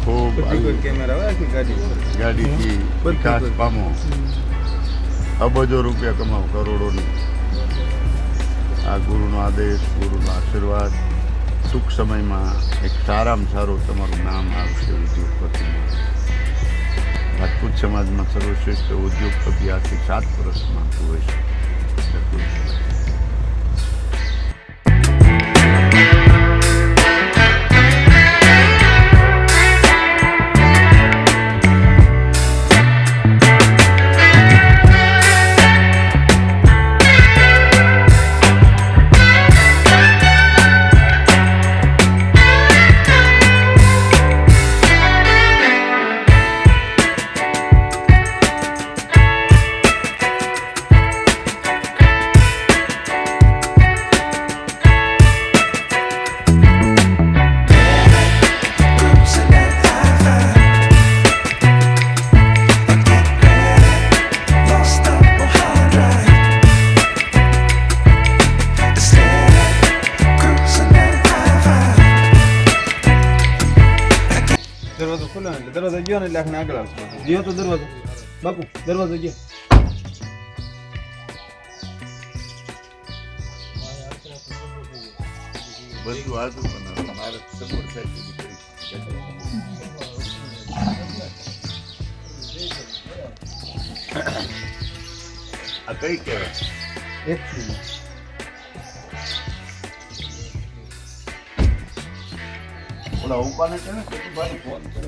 ખૂબ કેમેરા હોય આખી ગાડીથી વિકાસ પામો, અબજો રૂપિયા કમાવો, કરોડોની. આ ગુરુનો આદેશ, ગુરુનો આશીર્વાદ. ટૂંક સમયમાં એક સારામાં સારું તમારું નામ આવશે ઉદ્યોગપતિમાં. રાજપૂત સમાજમાં સર્વશ્રેષ્ઠ ઉદ્યોગપતિ આથી 7 વર્ષમાં હોય છે. દરવાજો ખુલ્લો એટલે દરવાજો ગયો ને એટલે આખને આગળ આવશે. ગયો તો દરવાજો બાપુ, દરવાજો ગયો. બધું આજુ પણ મારે સપોર્ટ થાય આ કઈ કહેવાય? એક ઓલા ઉપાને છે ને ફોન કરે.